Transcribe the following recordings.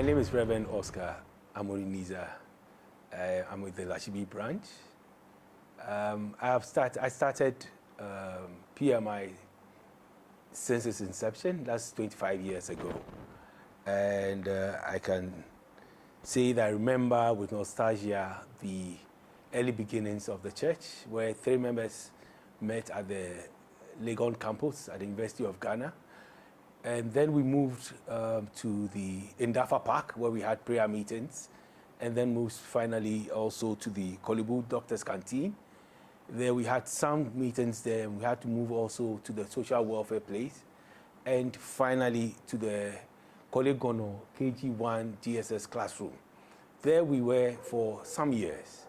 name is Reverend Oscar Amonoo-Neizer. I'm with the Lashibi branch. I started PMI since its inception. That's 25 years ago. And I can say that I remember with nostalgia the early beginnings of the church, where 3 members met at the Legon campus at the University of Ghana. And then we moved to the Indafa Park, where we had prayer meetings, and then moved finally also to the Kolibu Doctor's Canteen. There we had some meetings there, and we had to move also to the social welfare place, and finally to the Kolegono KG1 GSS classroom. There we were for some years,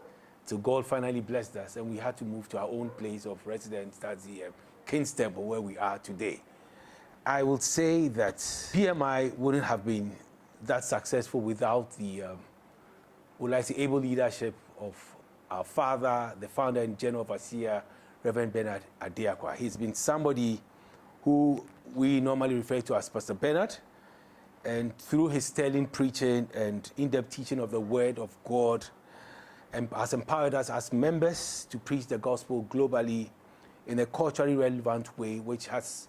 till God finally blessed us, and we had to move to our own place of residence, that's the King's Temple, where we are today. I would say that PMI wouldn't have been that successful without the able leadership of our father, the founder and general overseer, Reverend Bernard Adeakwa. He's been somebody who we normally refer to as Pastor Bernard, and through his sterling preaching and in-depth teaching of the Word of God, and has empowered us as members to preach the gospel globally in a culturally relevant way, which has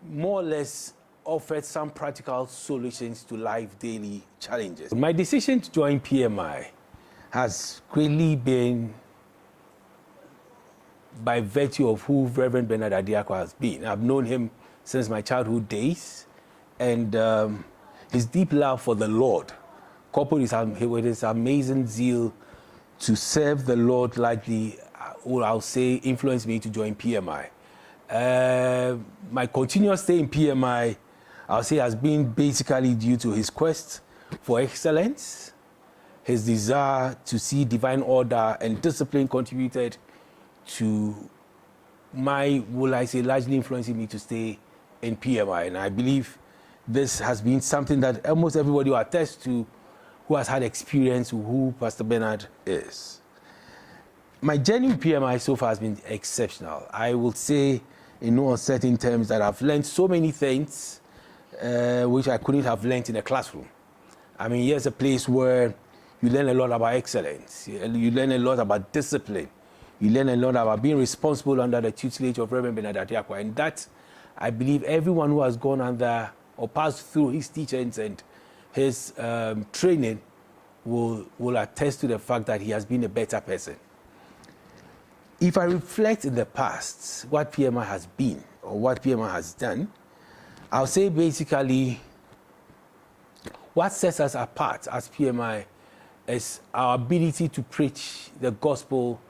more or less offered some practical solutions to life daily challenges. My decision to join PMI has greatly been by virtue of who Reverend Bernard Adeakwa has been. I've known him since my childhood days, and his deep love for the Lord, coupled with his amazing zeal to serve the Lord, likely, I'll say, influenced me to join PMI. My continuous stay in PMI, I'll say, has been basically due to his quest for excellence, his desire to see divine order and discipline contributed to largely influencing me to stay in PMI. And I believe this has been something that almost everybody will attest to who has had experience with who Pastor Bernard is. My journey with PMI so far has been exceptional. I will say, in no uncertain terms, that I've learned so many things which I couldn't have learned in a classroom. I mean, here's a place where you learn a lot about excellence. You learn a lot about discipline. You learn a lot about being responsible under the tutelage of Reverend Bernard Adeakwa. And that, I believe, everyone who has gone under or passed through his teachings and his training will attest to the fact that he has been a better person. If I reflect in the past, what PMI has been or what PMI has done, I'll say basically what sets us apart as PMI is our ability to preach the gospel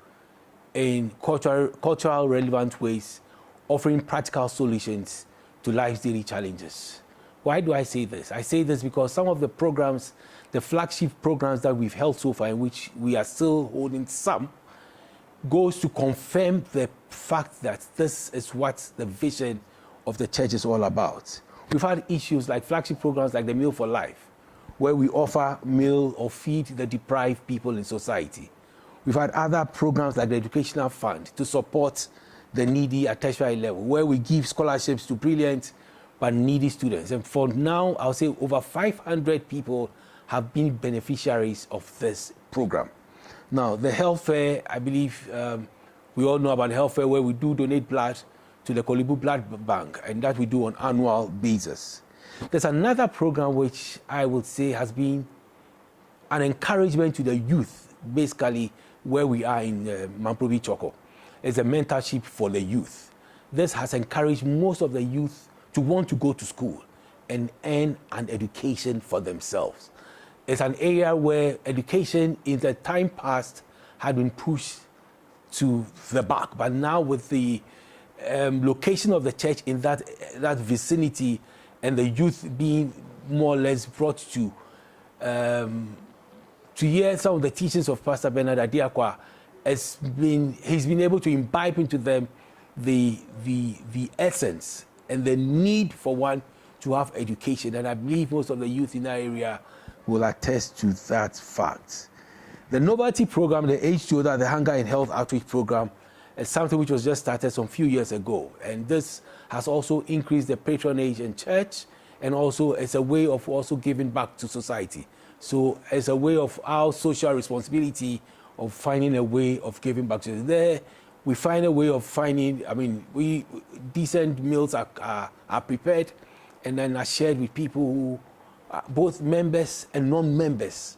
in cultural relevant ways, offering practical solutions to life's daily challenges. Why do I say this? I say this because some of the programs, the flagship programs that we've held so far, in which we are still holding some, goes to confirm the fact that this is what the vision of the church is all about. We've had issues like flagship programs like the Meal for Life, where we offer meal or feed the deprived people in society. We've had other programs like the Educational Fund to support the needy at tertiary level, where we give scholarships to brilliant but needy students. And for now, I'll say over 500 people have been beneficiaries of this program. Now, the health fair, I believe we all know about the health fair, where we do donate blood to the Kolibu Blood Bank, and that we do on an annual basis. There's another program which I would say has been an encouragement to the youth, basically where we are in Mamprobi Choco. It's a mentorship for the youth. This has encouraged most of the youth to want to go to school and earn an education for themselves. It's an area where education in the time past had been pushed to the back, but now with the location of the church in that vicinity and the youth being more or less brought to hear some of the teachings of Pastor Bernard Adeakwa, he's been able to imbibe into them the essence and the need for one to have education. And I believe most of the youth in that area will attest to that fact. The Novelty program, the H2O, the Hunger and Health Outreach program, is something which was just started some few years ago. And this has also increased the patronage in church and also it's a way of also giving back to society. So it's a way of our social responsibility of finding a way of giving back to there. We find a way of finding, decent meals are prepared and then are shared with people who are both members and non-members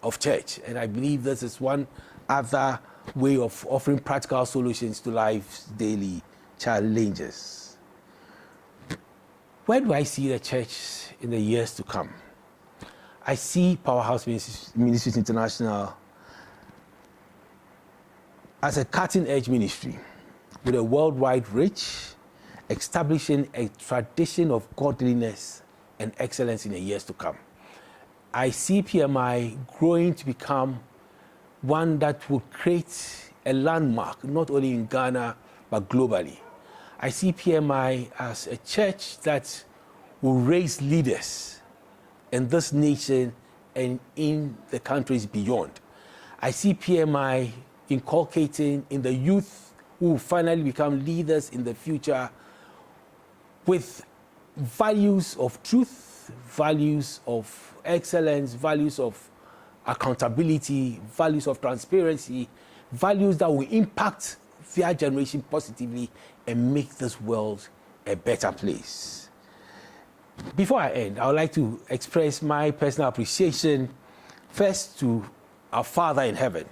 of church. And I believe this is one other way of offering practical solutions to life's daily challenges. Where do I see the church in the years to come? I see Powerhouse Ministries International as a cutting-edge ministry with a worldwide reach, establishing a tradition of godliness and excellence in the years to come. I see PMI growing to become one that will create a landmark, not only in Ghana, but globally. I see PMI as a church that will raise leaders in this nation and in the countries beyond. I see PMI inculcating in the youth who will finally become leaders in the future with values of truth, values of excellence, values of accountability, values of transparency, values that will impact their generation positively and make this world a better place. Before I end, I would like to express my personal appreciation first to our Father in heaven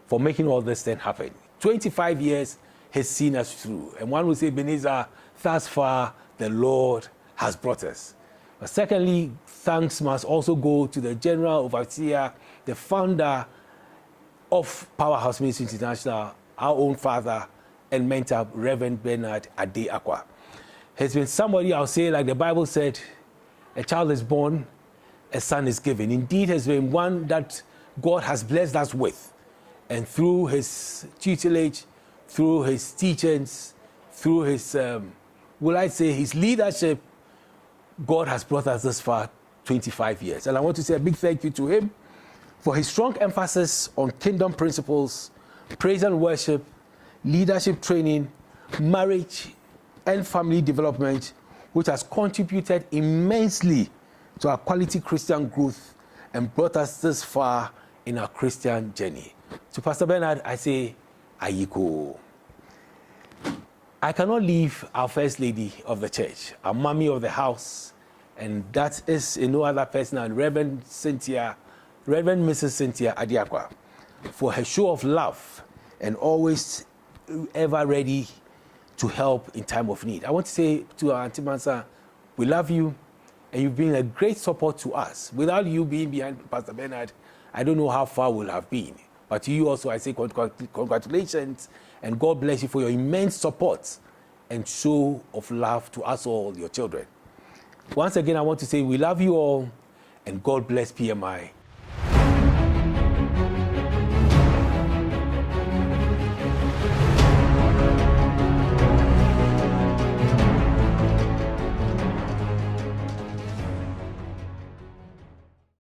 for making all this thing happen. 25 years has seen us through. And one would say, Ebenezer, thus far the Lord has brought us. But secondly, thanks must also go to the General Overseer, the founder of Powerhouse Ministries International, our own father and mentor, Reverend Bernard Ade-Akwa. He's been somebody, I'll say, like the Bible said, a child is born, a son is given. Indeed, has been one that God has blessed us with. And through his tutelage, through his teachings, through his, his leadership, God has brought us this far, 25 years. And I want to say a big thank you to him for his strong emphasis on kingdom principles, praise and worship, leadership training, marriage, and family development, which has contributed immensely to our quality Christian growth and brought us this far in our Christian journey. To Pastor Bernard, I say, Ayiko. I cannot leave our First Lady of the church, our mommy of the house, and that is no other person than Reverend Mrs. Cynthia Ade-Akwa, for her show of love and always ever ready to help in time of need. I want to say to our Auntie Mansa, we love you, and you've been a great support to us. Without you being behind Pastor Bernard, I don't know how far we'll have been. But to you also, I say congratulations, and God bless you for your immense support and show of love to us all, your children. Once again, I want to say we love you all, and God bless PMI.